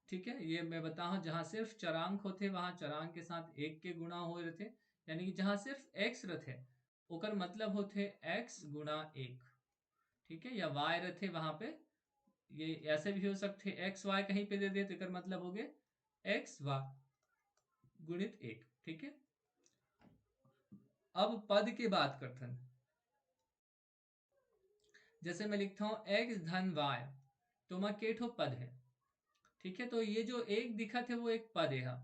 ठीक है, ये मैं बताऊं, जहां सिर्फ चरांक होते वहां चरांक के साथ एक के गुणा हो रहते, यानी कि जहां सिर्फ x रहते ओकर मतलब होते x गुणा 1। ठीक है, या y रहते वहां पे, ये ऐसे भी हो सकते एक्स वाई कहीं पे दे दे तो एकर मतलब हो गए एक्स वाई गुणित 1। ठीक है, अब पद की बात करते हैं। जैसे मैं लिखता हूं x धन y, तो मैं केठो पद है। ठीक है, तो ये जो एक दिखा थे वो एक पद है।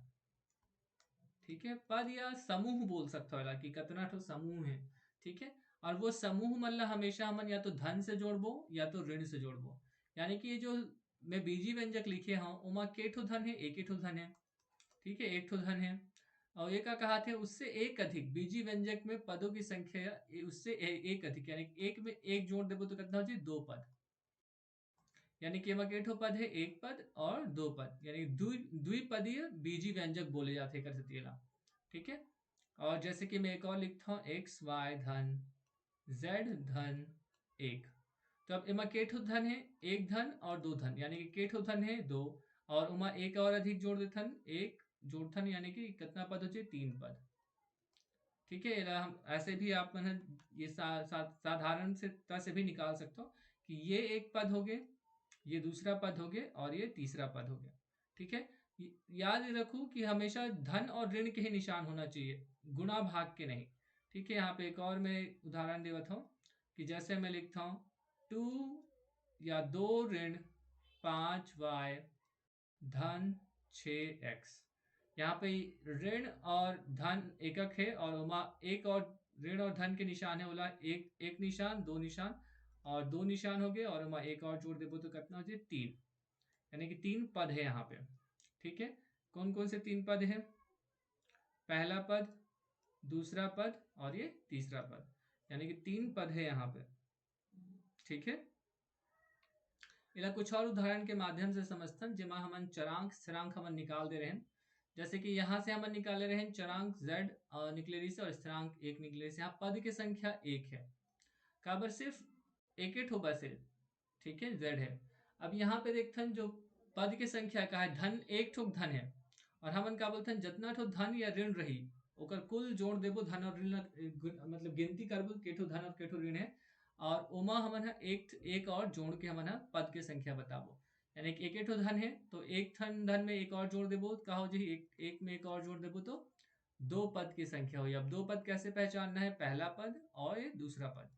ठीक है, पद या समूह बोल सकते हो कि कितना ठो समूह है। ठीक है, और वो समूह मतलब हमेशा हम या तो धन से जोड़बो या तो ऋण से जोड़बो, यानी कि ये जो मैं बीजी व्यंजक लिखे हूं उमा के ठो धन है, एक ही ठो धन है। ठीक है, एक ठो धन है, और ये का कहा थे उससे एक अधिक, बीजी व्यंजक में पदों की संख्या उससे एक अधिक, यानी एक में एक जोड़ देबो तो कितना हो जाए 2 पद, यानी कि एमा केठो पद है, एक पद और 2 पद, यानी द्विपदीय बीजी व्यंजक बोले जाते कर सकते। ठीक है, और जैसे कि मैं एक और लिखता हूँ एक्स वाई धन z धन 1, तो अब इमा केठो धन है, एक धन और 2 धन, यानी कि केठो धन है 2 और उमा एक और अधिक जोड़ देथन, एक जोड़थन, यानी कि कितना पद हो जाए 3 पद। ठीक है, हम ऐसे भी आप मन ये साधारण से भी निकाल सकते हो कि ये एक पद हो गए, ये दूसरा पद हो गया और ये तीसरा पद हो गया। ठीक है, याद रखो कि हमेशा धन और ऋण के ही निशान होना चाहिए, गुणा भाग के नहीं। ठीक है, यहाँ पे एक और मैं उदाहरण देता हूँ कि जैसे मैं लिखता हूँ 2 या 2 ऋण 5y धन 6x। यहाँ पे ऋण और धन एकक है और उमा एक और ऋण और धन के निशान है बोला एक एक निशान, दो निशान और दो निशान हो गए, और हम एक और जोड़ देबो तो कितना हो जाए 3, यानी कि 3 पद है यहाँ पे। ठीक है, कौन कौन से 3 पद है? पहला पद, दूसरा पद और ये तीसरा पद, यानी कि 3 पद है यहाँ पे। ठीक है, इला कुछ और उदाहरण के माध्यम से समझतन जेमा हमन चरांक स्थिरांक हमन निकाल दे रहे हैं। जैसे कि यहाँ से हमन निकाले रहे हैं चरांक z निकले रही से और स्थिरांक 1 निकले रही से। यहाँ पद की संख्या 1 है, काबर सिर्फ एक ठो बस है। ठीक है, z है। अब यहाँ पे देखथन जो पद की संख्या का है धन, एक ठो धन है, और हमन का बोलथन जितना ठो धन या ऋण रही ओकर कुल जोड़ देबो, धन और ऋण मतलब गिनती करबो के ठो धन और के ठो ऋण है, और ओमा हमन एक और जोड़ के हमन पद के संख्या बताबो। यानी कि एक ठो धन है तो एक धन में एक और जोड़ देबो, का हो जी एक में एक और जोड़ देबो तो 2 पद की संख्या हो। अब 2 पद कैसे पहचानना है? पहला पद और ये दूसरा पद,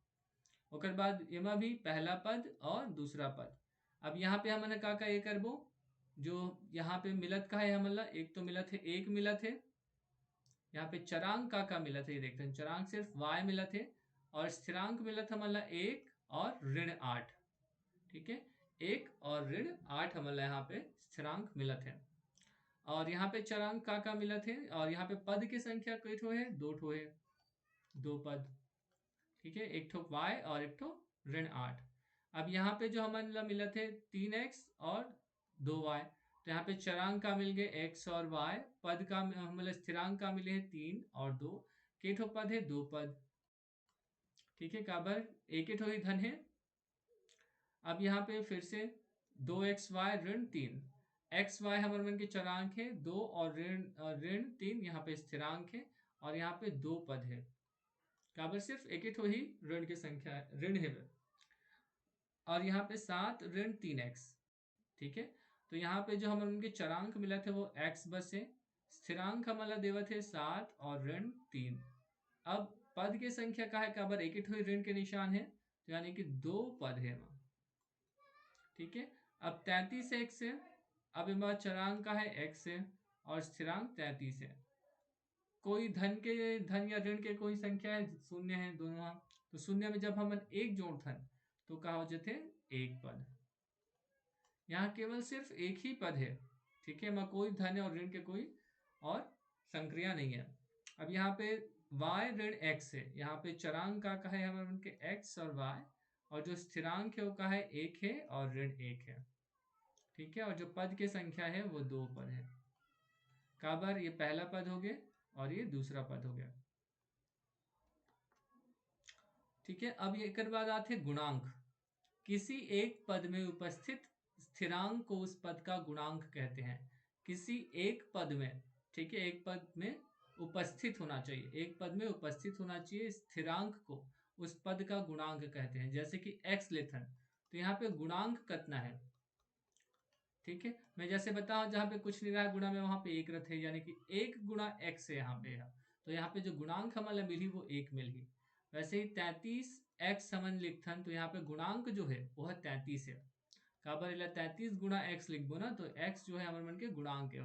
ओकर बाद एमा भी पहला पद और दूसरा पद। अब यहाँ पे हमन का ये करबो, जो यहाँ पे मिलत का है हमन एक तो मिलत है, एक मिलत है। यहाँ पे चरांक का मिलत है, ये देखते हैं चरांक सिर्फ y मिलत है, और स्थिरांक मिलत हमन 1 और ऋण 8। ठीक है, 1 और ऋण 8 हमन यहाँ पे स्थिरांक मिलत है, और यहाँ पे चरांक का मिलत है, और यहाँ पे पद की संख्या कई ठो है? 2 ठो है, 2 पद। ठीक है, एक ठो y और एक ठो ऋण 8। अब यहाँ पे जो हमन मिलत है 3x और 2y, तो यहाँ पे चरांक का मिल गए x और y, पद का मतलब स्थिरांक का मिले हैं 3 और 2, के ठो पद है? 2 पद। ठीक है, काबर एक ठो ही धन है। अब यहाँ पे फिर से 2xy ऋण 3, एक्स वाई हमारे मन के चरांक है 2 और ऋण 3 यहाँ पे स्थिरांक है, और यहाँ पे 2 पद है, काबर सिर्फ एक ठो ही ऋण की संख्या ऋण है, और यहाँ पे 7 ऋण 3x। ठीक है, तो यहाँ पे जो हमारे उनके चरांक मिला थे वो x बस है, स्थिरांक हमारा देवत है 7 और ऋण 3। अब पद की संख्या का है काबर एक ठो ही ऋण के निशान है, तो यानी कि 2 पद है। ठीक है, अब 33 x है, अब इमा चरांक का है x है और स्थिरांक 33 है। कोई धन या ऋण के कोई संख्या है? शून्य है दोनों, तो शून्य में जब हम एक जोड़थन तो का हो जाते एक पद। यहाँ केवल सिर्फ एक ही पद है। ठीक है, मैं कोई धन और ऋण के कोई और संक्रिया नहीं है। अब यहाँ पे y ऋण x है, यहाँ पे चरांक का है हमारे उनके x और y, और जो स्थिरांक है वो का है 1 है और ऋण 1 है। ठीक है, और जो पद की संख्या है वो 2 पद है, काबर ये पहला पद हो गया और ये दूसरा पद हो गया। ठीक है, अब ये एक बाद आते गुणांक। किसी एक पद में उपस्थित स्थिरांक को उस पद का गुणांक कहते हैं। किसी एक पद में, ठीक है, एक पद में उपस्थित होना चाहिए, एक पद में उपस्थित होना चाहिए स्थिरांक को उस पद का गुणांक कहते हैं। जैसे कि x लेथन, तो यहाँ पे गुणांक कितना है? ठीक है, मैं जैसे बताऊं जहाँ पे कुछ नहीं रहा गुणा में वहां पे एक रथ है, यानी कि 1 गुणा x है यहाँ पे, तो यहाँ पे जो गुणांक हमारा मिली वो 1 मिली। वैसे ही 33x समन लिखथन, तो यहाँ पे गुणांक जो है वो है 33 है, काबर इला 33 गुणा x लिखबो ना, तो x जो है हमारे मन के गुणांक है,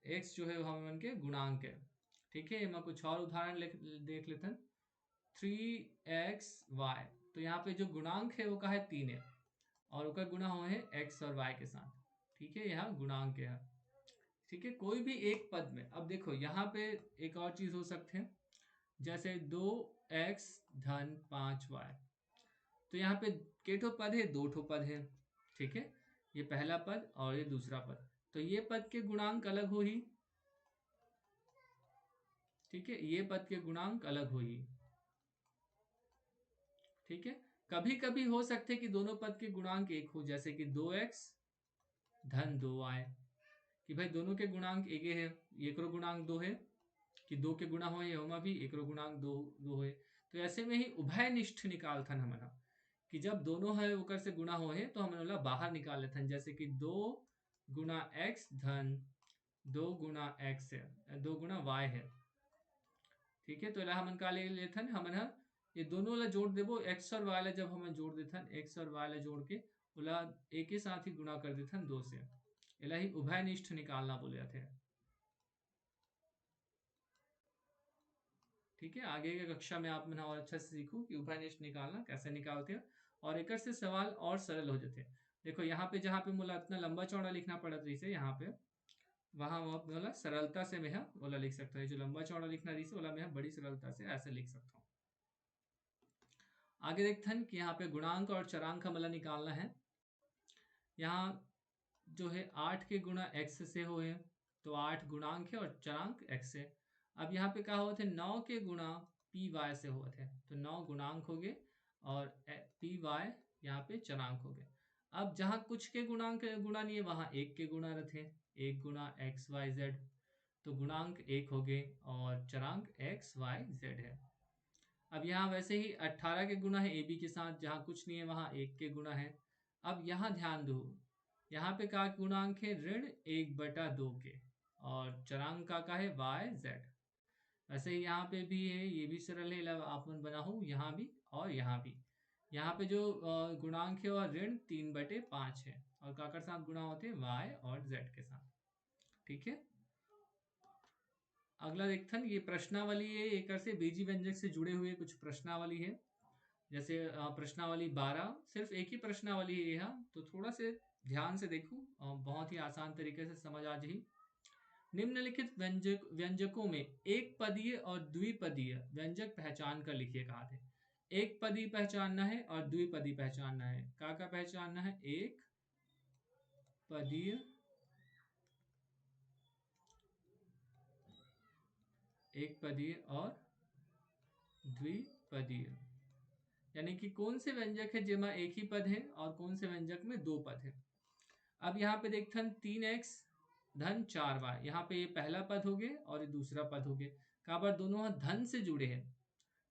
x जो है वो हमारे मन के गुणांक है। ठीक है, मैं कुछ और उदाहरण देख लेथन। 3xy, तो यहाँ पे जो गुणांक है वो का है 3 है, और उसका गुणा हो है x और y के साथ। ठीक है, यहाँ गुणांक है। ठीक है, कोई भी एक पद में, अब देखो यहाँ पे एक और चीज हो सकते हैं, जैसे 2x धन 5y, तो यहाँ पे के ठो पद है? 2 ठो पद है। ठीक है, ये पहला पद और ये दूसरा पद, तो ये पद के गुणांक अलग हो ही। ठीक है, ये पद के गुणांक अलग हो ही। ठीक है, कभी कभी हो सकते कि दोनों पद के गुणांक एक हो, जैसे कि 2x धन 2y, कि भाई दोनों के गुणांक एक है, एक गुणांक 2 है, कि 2 के गुणा हो भी एक गुणांक 2 है। तो ऐसे में ही उभयनिष्ठ निकालथन हमन, कि जब दोनों है ओकर से गुणा हो है तो हमन बाहर निकाल लेथन, जैसे कि 2 गुणा x धन 2 गुणा x है, 2 गुणा y है। ठीक है, तो इला हमन का ले लेथन, हमन ये दोनों ला जोड़ देबो, x और y ला जब हमन जोड़ देथन, x और y ला जोड़ के उला एक ही साथ ही गुणा कर देथन 2 से, इला ही उभयनिष्ठ निकालना बोले जाते हैं। ठीक है, आगे की कक्षा में आप मना और अच्छा से सीखो कि उभयनिष्ठ निकालना कैसे निकालते हैं और एक से सवाल और सरल हो जाते हैं। देखो यहाँ पे जहाँ पे मुला इतना लंबा चौड़ा लिखना पड़ा था इसे यहाँ पे, वहां बोला सरलता से मैं बोला लिख सकता है। जो लंबा चौड़ा लिखना रही बोला मैं बड़ी सरलता से ऐसे लिख सकता हूँ। आगे देखते हैं कि यहाँ पे गुणांक और चरांक का मला निकालना है। यहाँ जो है 8 के गुणा x से हो है, तो 8 गुणांक है और चरांक x है। अब यहाँ पे कहा हुआ थे 9 के गुणा पी वाई से हुआ थे, तो 9 गुणांक हो गए और पी वाई यहाँ पे चरांक हो गए। अब जहाँ कुछ के गुणांक गुणा नहीं है वहाँ एक के गुणा रखे, एक गुणा एक्स वाई जेड, तो गुणांक एक हो गए और चरांक एक्स वाई जेड है। अब यहाँ वैसे ही 18 के गुणा है ए बी के साथ, जहाँ कुछ नहीं है वहाँ एक के गुणा है। अब यहाँ ध्यान दो, यहाँ पे का गुणांक है ऋण 1/2 के और चरांक का है वाई जेड। वैसे ही यहाँ पे भी है, ये भी सरल है, आप बना हो यहाँ भी और यहाँ भी। यहाँ पे जो गुणांक है और ऋण 3/5 है और काकर साथ गुणा होते हैं वाई और जेड के साथ। ठीक है, अगला देखते हैं, ये प्रश्नावली है, एक से बीजी व्यंजक से जुड़े हुए कुछ प्रश्नावली है। जैसे प्रश्नावली 12, सिर्फ एक ही प्रश्नावली है यहाँ, तो थोड़ा से ध्यान से देखो, बहुत ही आसान तरीके से समझ आ जाएगी। निम्नलिखित व्यंजकों में एक पदीय और द्विपदीय व्यंजक पहचान कर लिखिए। कहा थे एक पदी पहचानना है और द्विपदी पहचानना है। का पहचानना है? एक पदीय, एक पदीय और द्विपदीय, यानी कि कौन से व्यंजक है जिसमें एक ही पद है और कौन से व्यंजक में दो पद है। अब यहाँ पे देखते हैं 3x धन 4y, यहाँ पे ये पहला पद हो गया और ये दूसरा पद हो गया। काबर दोनों धन से जुड़े हैं।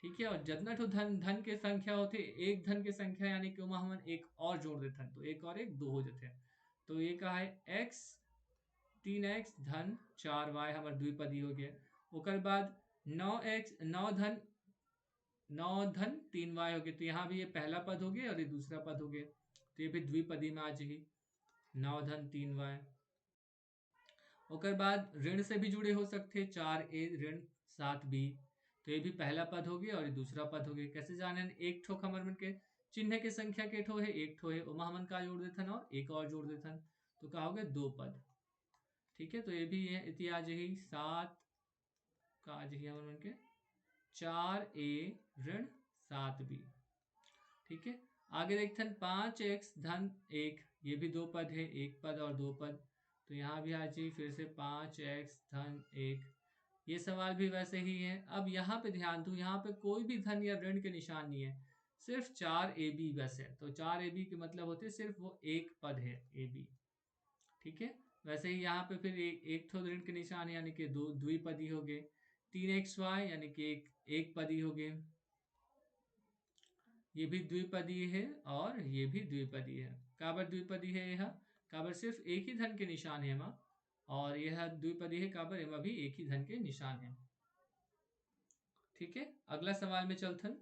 ठीक है, और जितना तो धन के संख्या होते एक धन के संख्या, यानी कि हम एक और जोड़ देते हैं तो एक और एक दो हो जाते हैं। तो ये कहा है x 3x धन 4y हमारा द्विपदी हो गया। उसके बाद 9 धन 3y हो गया, तो यहाँ भी ये पहला पद हो गया और ये दूसरा पद हो गया, तो ये भी द्विपदी में आ जाएगी 9 धन 3y। उसके बाद ऋण से भी जुड़े हो सकते 4a ऋण 7b, तो ये भी पहला पद हो गया और ये दूसरा पद हो गया। कैसे जाने? एक ठो खमर के चिन्ह के संख्या के ठो है, एक ठो है उमा हमन का जोड़ देथन और एक और जोड़ देथन, तो क्या हो गया? दो पद। ठीक है, तो ये भी है इतिहास यही 7 का आज ही हमन के 4a ऋण 7b। ठीक है, आगे देखते हैं 5x धन 1, ये भी दो पद है, एक पद और दो पद, तो यहाँ भी आ जाइए फिर से 5x धन 1। ये सवाल भी वैसे ही है। अब यहाँ पे ध्यान दो, यहाँ पे कोई भी धन या ऋण के निशान नहीं है, सिर्फ 4ab बस है, तो 4ab के मतलब होते हैं सिर्फ वो एक पद है ab। ठीक है, वैसे ही यहाँ पे फिर एक थो ऋण के निशान यानी कि दो द्विपदी हो गए। 3xy यानी कि एक पदी हो गए, ये भी द्विपदी है और ये भी द्विपदी है। काबर द्विपदी है? यह काबर सिर्फ एक ही धन के निशान है एमा, और यह द्विपदी है काबर एमा भी एक ही धन के निशान है। ठीक है, अगला सवाल में चलथन।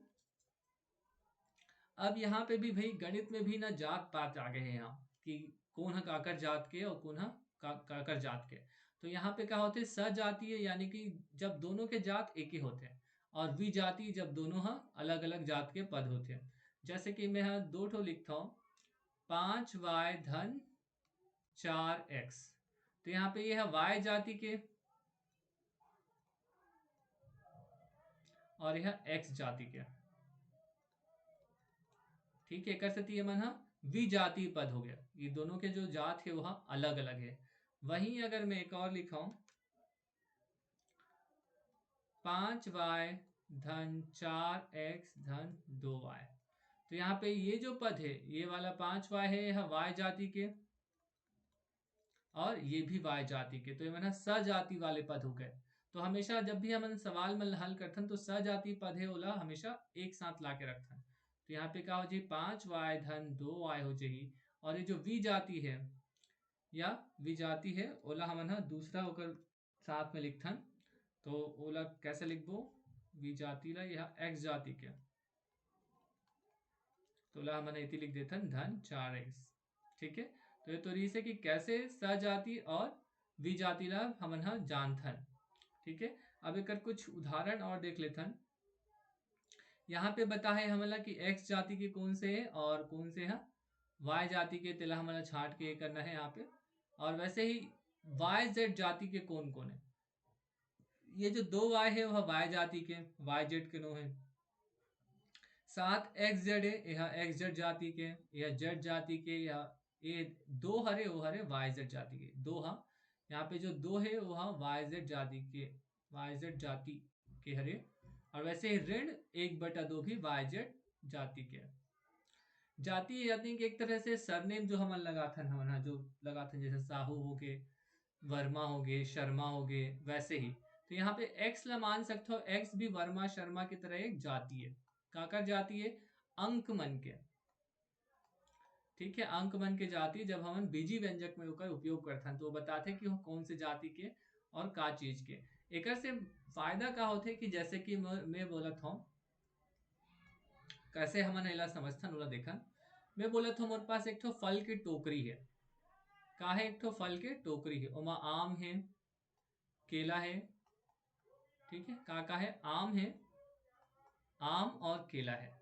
अब यहाँ पे भी भाई गणित में भी ना जात पात आ गए हैं यहाँ, कि कौन है काकर जात के और कौन है काकर जात के। तो यहाँ पे क्या होते हैं? सजातीय, यानी कि जब दोनों के जात एक ही होते हैं, और विजातीय जब दोनों अलग अलग जात के पद होते हैं। जैसे कि मैं यहाँ दो ठो लिखता हूँ 5y धन 4x, तो यहाँ पे ये है y जाति के और यह x जाति के। ठीक है, कर सकती है मन विजातीय पद हो गया, ये दोनों के जो जात है वह अलग अलग है। वहीं अगर मैं एक और लिखा हूं 5y धन 4x धन 2y, तो यहाँ पे ये जो पद है ये वाला 5y है, यह y जाति के और ये भी y जाति के, तो ये मैंने सजाति वाले पद हो गए। तो हमेशा जब भी हम सवाल में हल करते हैं तो सजाति पद है ओला हमेशा एक साथ ला के रखते हैं। तो यहाँ पे क्या हो जाए? 5y धन 2y हो जाएगी, और ये जो वी जाति है या विजाति है ओला हमन दूसरा होकर साथ में लिखथन, तो ओला कैसे लिखबो? विजाति ला यह x जाति के, तो ला हमन इति लिख देथन धन 4x। ठीक है, तो ये तोरी से कि कैसे सजाति और विजाति ला हमन जानथन। ठीक है, अब एक कुछ उदाहरण और देख लेथन। यहाँ पे बता है हमला कि एक्स जाति के कौन से है और कौन से है वाई जाति के, तिला हमारा छाट के करना है यहाँ पे। और वैसे ही वाई जेड जाति के कौन कौन है। ये जो दो वाई है वह वाई जाति के, वाई जेड के नो है। 7 एक्स जेड है, यह एक्स जेड जाति के, यह जेड जाति के, या ये दो हरे वो हरे वाई जेड जाति के दो। हाँ, यहाँ पे जो दो है वह वाई जेड जाति के, वाई जेड जाति के हरे। और वैसे ही ऋण 1/2 भी वाई जेड जाति के। जाति जाति के एक तरह से सरनेम जो हमन लगा था, हमन जो लगा था जैसे साहू हो गए, वर्मा हो गए, शर्मा हो गए, वैसे ही। तो यहाँ पे एक्स ला मान सकते हो, एक्स भी वर्मा शर्मा की तरह एक जाति है। काकर जाति है? अंक मन के। ठीक है, अंक मन के जाति जब हम बीजी व्यंजक में ओकर उपयोग करते हैं तो बताते कि वो कौन से जाति के और का चीज के। एक से फायदा का होते कि जैसे कि मैं बोलत हूँ कैसे हमन एला समझथन ओला देखन। मैं बोलत हूँ मोर पास एक ठो फल की टोकरी है। का है? एक ठो फल के टोकरी है, ओमा आम है, केला है। ठीक है, का है? आम है, आम और केला है।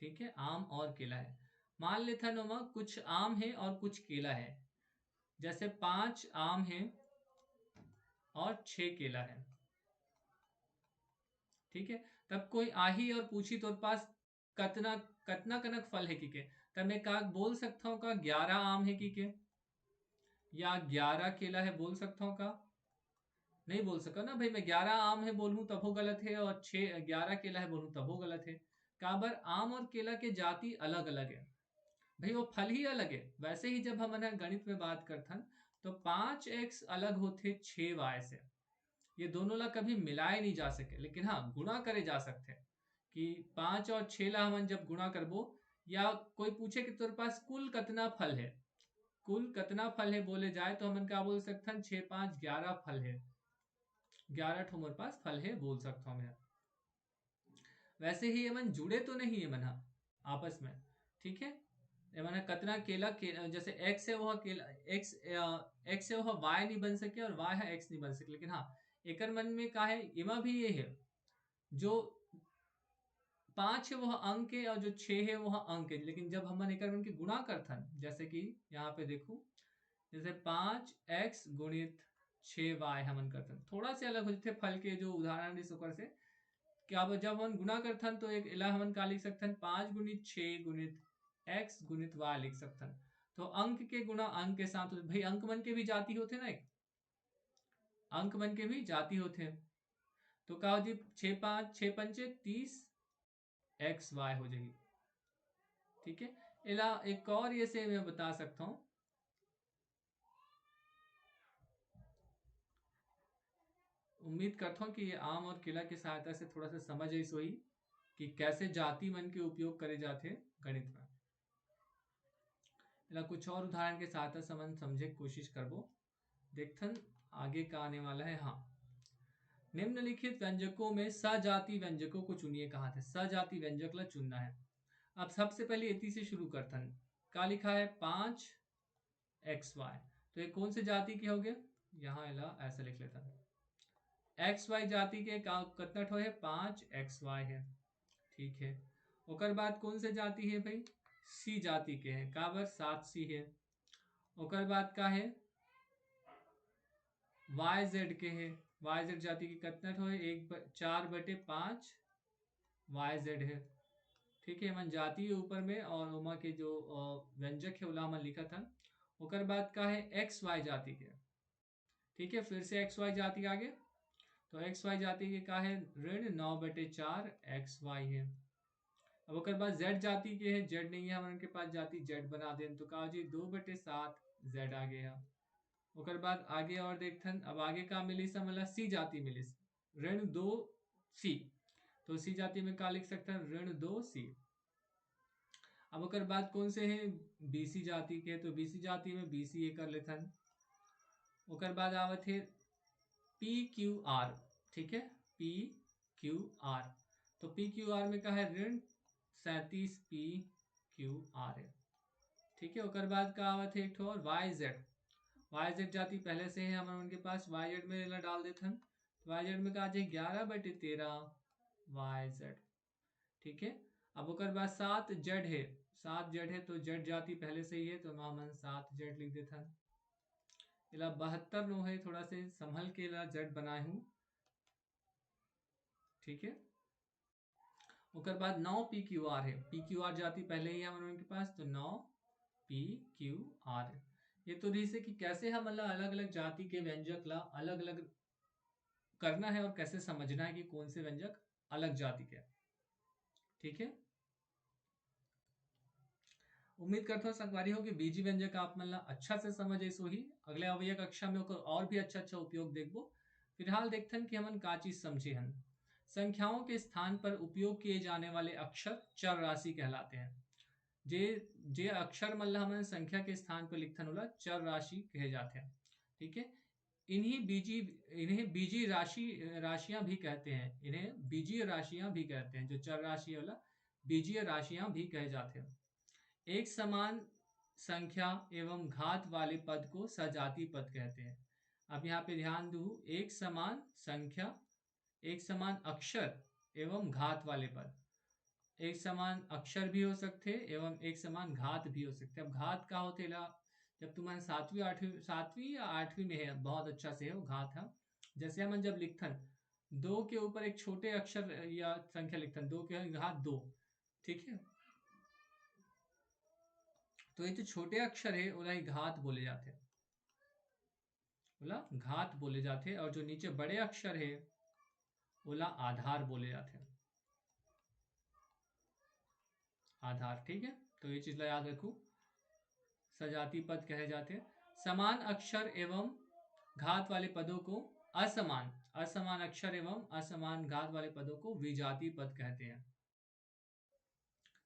ठीक है, आम और केला है। मान लेते हैं नोमा कुछ आम है और कुछ केला है। जैसे 5 आम है और 6 केला है। ठीक है, तब कोई आही और पूछी तोर पास कतना कतना कनक फल है की के, तब मैं का बोल सकता हूँ का 11 आम है की के, या 11 केला है बोल सकता हूँ का? नहीं बोल सका ना भाई। मैं 11 आम है बोलूं तब वो गलत है, और 11 केला है बोलूं तब वो गलत है। काबर? आम और केला के जाति अलग अलग है भाई, वो फल ही अलग है। वैसे ही जब हम गणित में बात करथन तो 5x अलग होते 6y से। ये दोनों ला कभी मिलाए नहीं जा सके, लेकिन हाँ गुणा करे जा सकते हैं कि 5 और 6 ला हमन जब गुणा करबो, या कोई पूछे कि तेरे पास कुल कितना फल है, कुल कितना फल है बोले जाए तो हमन क्या बोल सकते हैं? 6 5 11 फल है, 11 ठो हमारे पास फल है बोल सकता हूँ मैं। वैसे ही ये मन जुड़े तो नहीं है मन आपस में। ठीक है, मैंने कतना केला के, जैसे एक्स है वह केला, एक्स एक्स है वह वाई नहीं बन सके और वाई है एक्स नहीं बन सके। लेकिन हाँ एकर मन में का है, इमा भी ये है जो 5 है वह अंक है और जो 6 है वह अंक है। लेकिन जब हम एकर मन के गुणा करथन, जैसे कि यहाँ पे देखो, जैसे 5x गुणित 6y हमन करथन, थोड़ा से अलग हो जाते फल के जो उदाहरण इस ओकर से। क्या जब हम गुणा करथन तो एक इला हमन का लिख सकथन 5 गुणित 6 गुणित x गुणित y लिख सकथन। तो अंक के गुणा अंक के साथ भाई, अंक मन के भी जाति होते ना, एक अंक मन के भी जाति होते। तो क्या हो जी, 6 5 6 पंचे 30 एक्स वाई हो जाएगी। ठीक है, इला एक और ये से मैं बता सकता हूँ। उम्मीद करता हूँ कि ये आम और केला की सहायता से थोड़ा सा समझ आई सोई कि कैसे जाति मन के उपयोग करे जाते गणित में। इला कुछ और उदाहरण के सहायता से समझे की कोशिश करबो। देखथन आगे का आने वाला है। हाँ, निम्नलिखित व्यंजकों में सजाति व्यंजकों को चुनिए। कहा थे सजाति व्यंजक ला चुनना है। अब सबसे पहले इति से शुरू करथन। क्या लिखा है? 5xy, तो ये कौन से जाति के हो गए? यहाँ इला ऐसा लिख लेता है। एक्स वाई जाति के कितना ठो है? 5xy है। ठीक है, ओकर बाद कौन से जाति है भाई? सी जाति के हैं। काबर? 7c है। ओकर बाद का है? वाई जेड के है। वाई जेड जाति के कितना ठो है? 4/5 वाई जेड है। ठीक है, मन जाति है ऊपर में और उमा के जो व्यंजक है उला मन लिखा था। ओकर बाद का है एक्स वाई जाति के। ठीक है, फिर से एक्स वाई जाति आगे, तो एक्स वाई जाति के का है? ऋण 9/4 एक्स वाई है। अब ओकर बाद जेड जाति के है। जेड नहीं है हमारे पास जाति, जेड बना दें तो का जी 2/7 जेड आ गया। ओकर बाद आगे और देखथन। अब आगे का मिली समला सी जाति मिली, ऋण 2c, तो सी जाति में का लिख सकते हैं? ऋण 2c। अब ओकर बाद कौन से हैं? बीसी जाति के, तो बीसी जाति में बीसी कर लेथन। ओकर बाद आवत है पी क्यू आर। ठीक है, पी क्यू आर, तो पी क्यू आर में का है? ऋण 37 पी क्यू आर है। ठीक है, ओकर बाद का आवत है एक ठो और वाई जेड। वाई जेड जाति पहले से है हमारे उनके पास, वाई जेड में डाल देथन तो वाई जेड में का जाए 11/13 वाई जेड। ठीक है, अब ओकर बाद 7 जेड है, 7 जेड है तो जेड जाति पहले से ही है तो हम 7 जेड लिख देते हैं। इला 72 नो है, थोड़ा से संभल के इला जेड बनाए हूँ। ठीक है, उसके बाद 9 PQR है, PQR जाति पहले ही है उनके पास तो 9 PQR। ये तो रही से कि कैसे हम अलग अलग जाति के व्यंजक ला अलग अलग करना है और कैसे समझना है कि कौन से व्यंजक अलग जाति के। ठीक है, उम्मीद करता हूँ संगवारी हो कि बीजी व्यंजक आप मतलब अच्छा से समझे सो ही अगले अवयव कक्षा में ओकर और भी अच्छा उपयोग देखबो। फिलहाल देखते हैं कि हमन का चीज समझे हन। संख्याओं के स्थान पर उपयोग किए जाने वाले अक्षर चर राशि कहलाते हैं। जे जे अक्षर मतलब हमन संख्या के स्थान पर लिखथन होला चर राशि कहे जाते हैं। ठीक है, इन्हें बीजी राशियां भी कहते हैं, इन्हें बीजीय राशियां भी कहते हैं। जो चर राशि वाला बीजीय राशियां भी कहे जाते हैं। एक समान संख्या एवं घात वाले पद को सजातीय पद कहते हैं। अब यहाँ पे ध्यान दो, एक समान संख्या, एक समान अक्षर एवं घात वाले पद। एक समान अक्षर भी हो सकते एवं एक समान घात भी हो सकते। अब घात का होते ला जब तुम्हारे 7वीं या 8वीं में है, बहुत अच्छा से है वो घात है। जैसे हम जब लिखथन 2 के ऊपर एक छोटे अक्षर या संख्या लिखथन 2 के घात 2। ठीक है, तो ये जो छोटे अक्षर है ओला घात बोले जाते हैं, ओला घात बोले जाते हैं। और जो नीचे बड़े अक्षर है ओला आधार बोले जाते हैं, आधार। ठीक है, तो ये चीज याद रखो, सजाती पद कहे जाते हैं। समान अक्षर एवं घात वाले पदों को असमान अक्षर एवं असमान घात वाले पदों को विजातीय पद कहते हैं।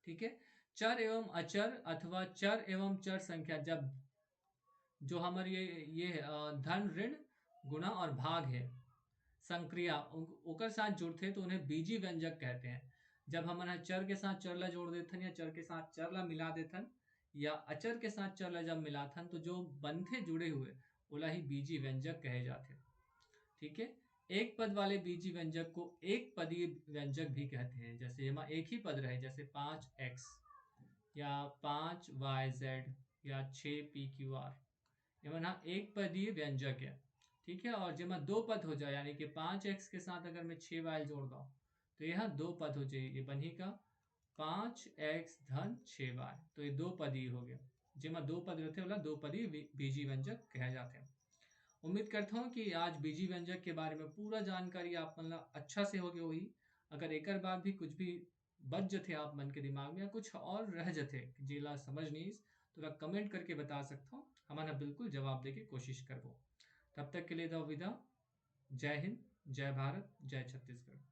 ठीक है, चर एवं अचर अथवा चर एवं चर संख्या जब जो हमारे ये धन ऋण गुणा और भाग है संक्रिया ओकर साथ जुड़ते तो उन्हें बीजी व्यंजक कहते हैं। जब हम चर के साथ चर ला जोड़ देथन या चर के साथ चर ला मिला देथन या अचर के साथ चर ला जब मिलाथन तो जो बनते जुड़े हुए ओला ही बीजी व्यंजक कहे जाते। ठीक है, एक पद वाले बीजी व्यंजक को एक पदीय व्यंजक भी कहते हैं। जैसे यहाँ एक ही पद रहे, जैसे 5x या 5yz या 6pqr, ये एक पदीय व्यंजक है। ठीक है, और जब दो पद हो जाए यानी कि 5x के साथ अगर मैं 6y जोड़ दूं तो यह दो पद हो जाए, ये बनी का 5x धन 6y, तो ये दो पदी हो गया। जिसमें दो पद रहते हैं दो पदी बीजी व्यंजक कहे जाते हैं। उम्मीद करता हूँ कि आज बीजी व्यंजक के बारे में पूरा जानकारी आप मतलब अच्छा से हो गई होगी। अगर एक बार भी कुछ भी बच जते आप मन के दिमाग में या कुछ और रह जते जिला समझ नहीं तो कमेंट करके बता सकता हूँ, हमारा बिल्कुल जवाब देके कोशिश करबो। तब तक के लिए दो विदा। जय हिंद, जय भारत, जय छत्तीसगढ़।